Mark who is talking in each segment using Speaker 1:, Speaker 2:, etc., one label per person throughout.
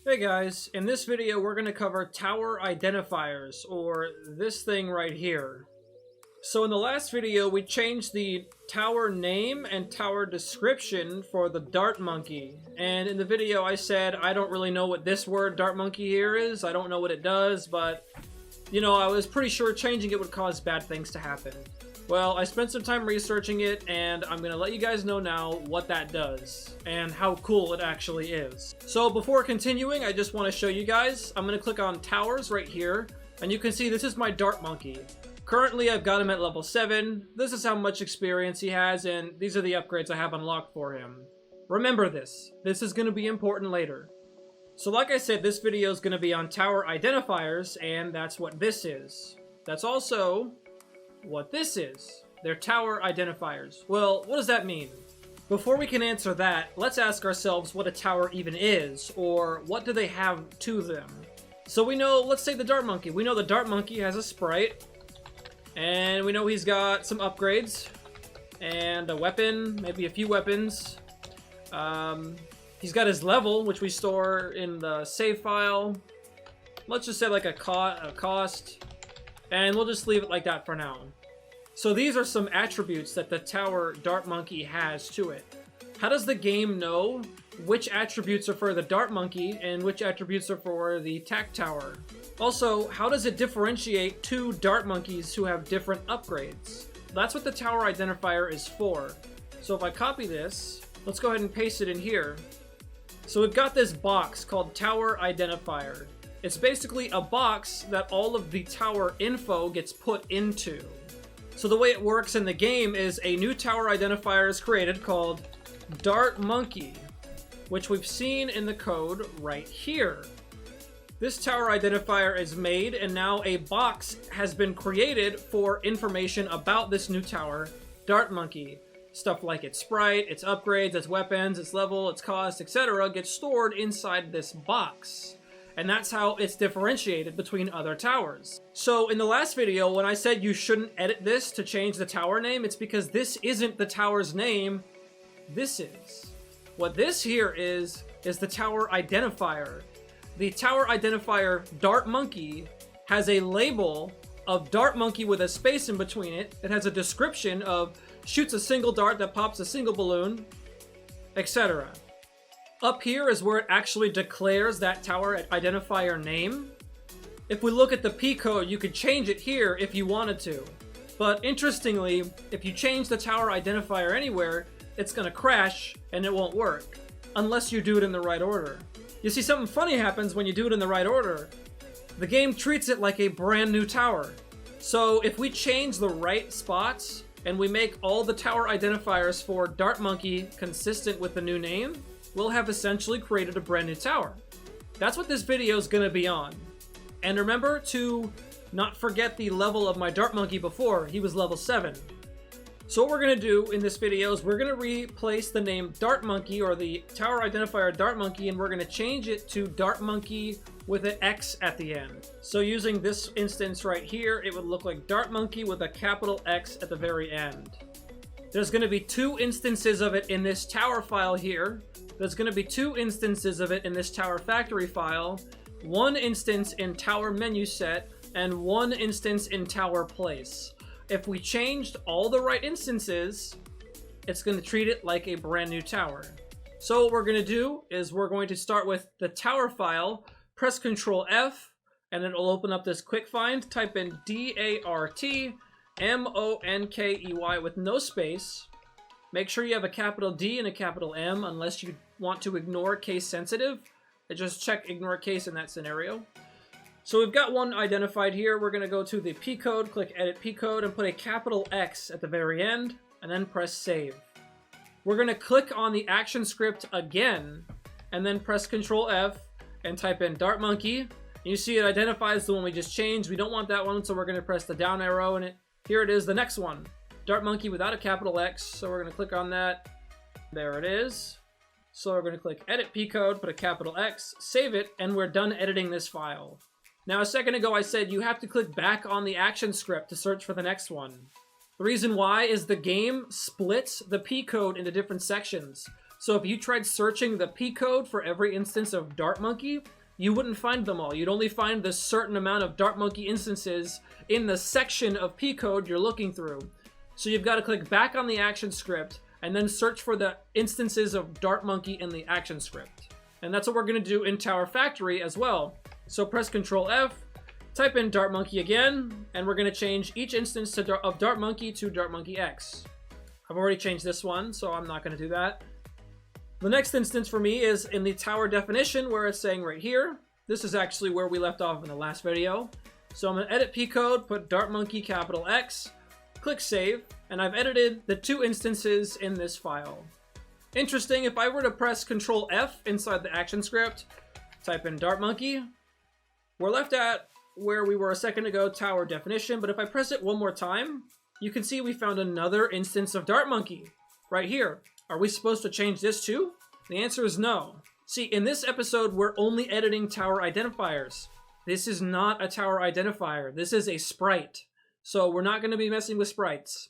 Speaker 1: Hey guys, in this video we're going to cover tower identifiers, or this thing right here. So in the last video we changed the tower name and tower description for the dart monkey, and in the video I said I don't really know what this word dart monkey here is, I don't know what it does, but you know, I was pretty sure changing it would cause bad things to happen. Well, I spent some time researching it, and I'm going to let you guys know now what that does, and how cool it actually is. So before continuing, I just want to show you guys, I'm going to click on Towers right here, and you can see this is my Dart Monkey. Currently, I've got him at level 7, this is how much experience he has, and these are the upgrades I have unlocked for him. Remember this is going to be important later. So like I said, this video is going to be on tower identifiers, and that's what this is. That's also what this is. They're tower identifiers. Well, what does that mean? Before we can answer that, let's ask ourselves what a tower even is, or what do they have to them? So we know, let's say the Dart Monkey. We know the Dart Monkey has a sprite, and we know he's got some upgrades, and a weapon, maybe a few weapons. He's got his level, which we store in the save file. Let's just say like a cost. And we'll just leave it like that for now. So these are some attributes that the tower Dart Monkey has to it. How does the game know which attributes are for the Dart Monkey and which attributes are for the Tac Tower? Also, how does it differentiate two Dart Monkeys who have different upgrades? That's what the tower identifier is for. So if I copy this, let's go ahead and paste it in here. So we've got this box called Tower Identifier. It's basically a box that all of the tower info gets put into. So the way it works in the game is a new tower identifier is created called Dart Monkey, which we've seen in the code right here. This tower identifier is made, and now a box has been created for information about this new tower, Dart Monkey. Stuff like its sprite, its upgrades, its weapons, its level, its cost, etc. gets stored inside this box. And that's how it's differentiated between other towers. So in the last video, when I said you shouldn't edit this to change the tower name, it's because this isn't the tower's name, this is. What this here is the tower identifier. The tower identifier Dart Monkey has a label of Dart Monkey with a space in between it. It has a description of shoots a single dart that pops a single balloon, etc. Up here is where it actually declares that tower identifier name. If we look at the P code, you could change it here if you wanted to. But interestingly, if you change the tower identifier anywhere, it's going to crash and it won't work, unless you do it in the right order. You see, something funny happens when you do it in the right order. The game treats it like a brand new tower. So if we change the right spots, and we make all the tower identifiers for Dart Monkey consistent with the new name, we'll have essentially created a brand new tower. That's what this video is going to be on. And remember to not forget the level of my Dart Monkey before. He was level 7. So what we're going to do in this video is we're going to replace the name Dart Monkey, or the tower identifier Dart Monkey, and we're going to change it to Dart Monkey with an X at the end. So using this instance right here, it would look like Dart Monkey with a capital X at the very end. There's going to be 2 instances of it in this tower file here. There's going to be 2 instances of it in this tower factory file, 1 instance in tower menu set, and 1 instance in tower place. If we changed all the right instances, it's going to treat it like a brand new tower. So what we're going to do is we're going to start with the tower file, press Ctrl F, and it'll open up this quick find. Type in DART MONKEY with no space. Make sure you have a capital D and a capital M unless you want to ignore case sensitive. Just check ignore case in that scenario. So we've got one identified here. We're going to go to the P code, click edit P code, and put a capital X at the very end, and then press save. We're going to click on the action script again, and then press Ctrl F and type in Dart Monkey. You see it identifies the one we just changed. We don't want that one, so we're going to press the down arrow, and here it is, the next one. Dart Monkey without a capital X, so we're going to click on that. There it is. So we're going to click edit P code, put a capital X, save it, and we're done editing this file. Now, a second ago I said you have to click back on the action script to search for the next one. The reason why is the game splits the P code into different sections. So if you tried searching the P code for every instance of Dart Monkey, you wouldn't find them all. You'd only find the certain amount of Dart Monkey instances in the section of P code you're looking through. So you've got to click back on the action script and then search for the instances of Dart Monkey in the action script. And that's what we're going to do in Tower Factory as well. So press Control F, type in Dart Monkey again, and we're going to change each instance of Dart Monkey to Dart Monkey X. I've already changed this one, so I'm not going to do that. The next instance for me is in the tower definition where it's saying right here. This is actually where we left off in the last video. So I'm going to edit P code, put Dart Monkey capital X, click save, and I've edited the 2 instances in this file. Interesting, if I were to press Control F inside the action script, type in Dart Monkey, we're left at where we were a second ago, tower definition, but if I press it one more time, you can see we found another instance of Dart Monkey right here. Are we supposed to change this too? The answer is no. See, in this episode, we're only editing tower identifiers. This is not a tower identifier. This is a sprite. So we're not going to be messing with sprites.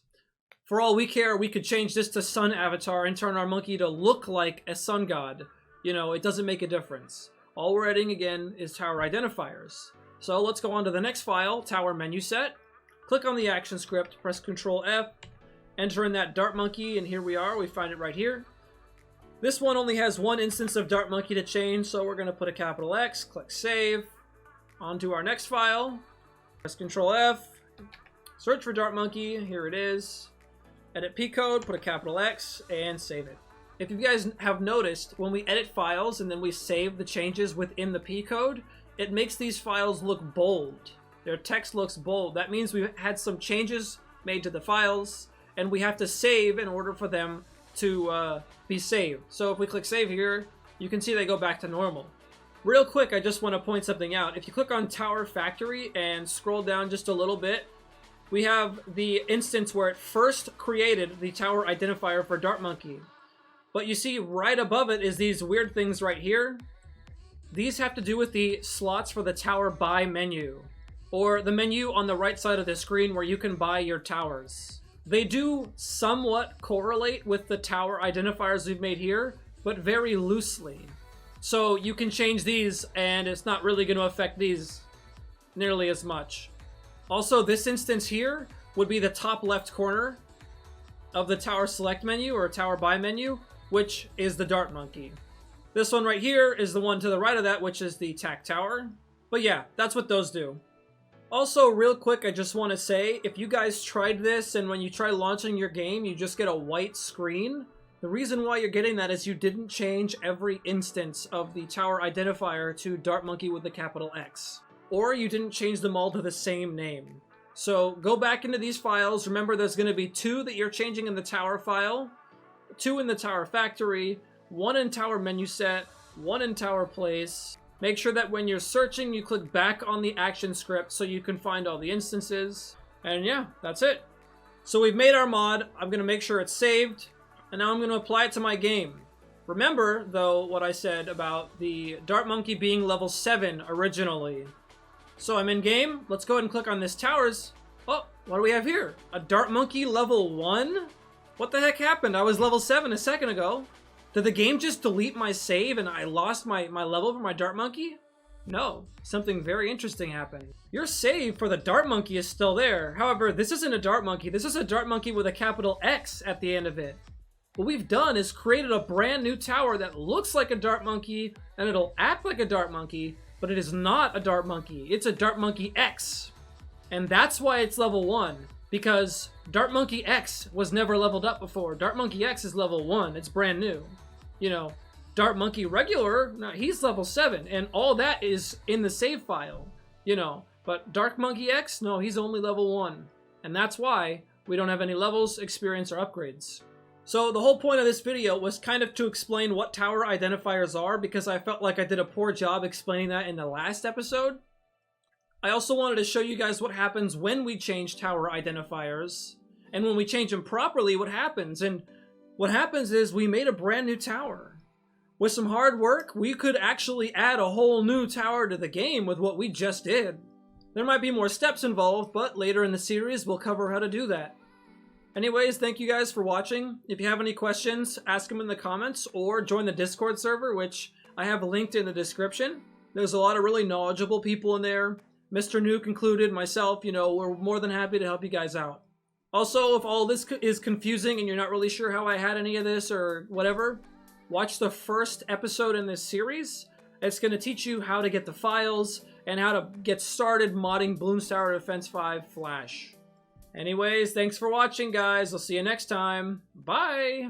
Speaker 1: For all we care, we could change this to sun avatar and turn our monkey to look like a sun god. You know, it doesn't make a difference. All we're editing again is tower identifiers. So let's go on to the next file, tower menu set. Click on the action script, press Control F, enter in that Dart Monkey, and here we are. We find it right here. This one only has one instance of Dart Monkey to change, so we're going to put a capital X, click Save. On to our next file. Press Control F, search for Dart Monkey, here it is. Edit P code, put a capital X, and save it. If you guys have noticed, when we edit files and then we save the changes within the P code, it makes these files look bold. Their text looks bold. That means we've had some changes made to the files, and we have to save in order for them to be saved. So if we click save here, you can see they go back to normal. Real quick, I just want to point something out. If you click on Tower Factory and scroll down just a little bit, we have the instance where it first created the tower identifier for Dart Monkey. But you see right above it is these weird things right here. These have to do with the slots for the tower buy menu, or the menu on the right side of the screen where you can buy your towers. They do somewhat correlate with the tower identifiers we've made here, but very loosely. So you can change these and it's not really going to affect these nearly as much. Also, this instance here would be the top left corner of the tower select menu or tower buy menu, which is the Dart Monkey. This one right here is the one to the right of that, which is the TAC tower. But yeah, that's what those do. Also, real quick, I just want to say, if you guys tried this and when you try launching your game, you just get a white screen, the reason why you're getting that is you didn't change every instance of the tower identifier to Dart Monkey with the capital X. Or you didn't change them all to the same name. So go back into these files. Remember, there's going to be 2 that you're changing in the tower file, 2 in the tower factory, 1 in tower menu set, 1 in tower place. Make sure that when you're searching, you click back on the action script so you can find all the instances. And yeah, that's it. So we've made our mod. I'm going to make sure it's saved. And now I'm going to apply it to my game. Remember, though, what I said about the Dart Monkey being level 7 originally. So I'm in game. Let's go ahead and click on this towers. Oh, what do we have here? A Dart Monkey level 1? What the heck happened? I was level 7 a second ago. Did the game just delete my save and I lost my level for my Dart Monkey? No, something very interesting happened. Your save for the Dart Monkey is still there. However, this isn't a Dart Monkey. This is a Dart Monkey with a capital X at the end of it. What we've done is created a brand new tower that looks like a Dart Monkey and it'll act like a Dart Monkey, but it is not a Dart Monkey. It's a Dart Monkey X. And that's why it's level 1. Because Dart Monkey X was never leveled up before. Dart Monkey X is level 1. It's brand new. You know, Dart Monkey regular, no, he's level 7. And all that is in the save file. You know, but Dart Monkey X, no, he's only level 1. And that's why we don't have any levels, experience, or upgrades. So the whole point of this video was kind of to explain what tower identifiers are, because I felt like I did a poor job explaining that in the last episode. I also wanted to show you guys what happens when we change tower identifiers, and when we change them properly, what happens. And what happens is we made a brand new tower. With some hard work, we could actually add a whole new tower to the game with what we just did. There might be more steps involved, but later in the series we'll cover how to do that. Anyways, thank you guys for watching. If you have any questions, ask them in the comments or join the Discord server, which I have linked in the description. There's a lot of really knowledgeable people in there. Mr. Nuke included, myself, we're more than happy to help you guys out. Also, if all this is confusing and you're not really sure how I had any of this or whatever, watch the first episode in this series. It's going to teach you how to get the files and how to get started modding Bloons Tower Defense 5 Flash. Anyways, thanks for watching, guys. I'll see you next time. Bye!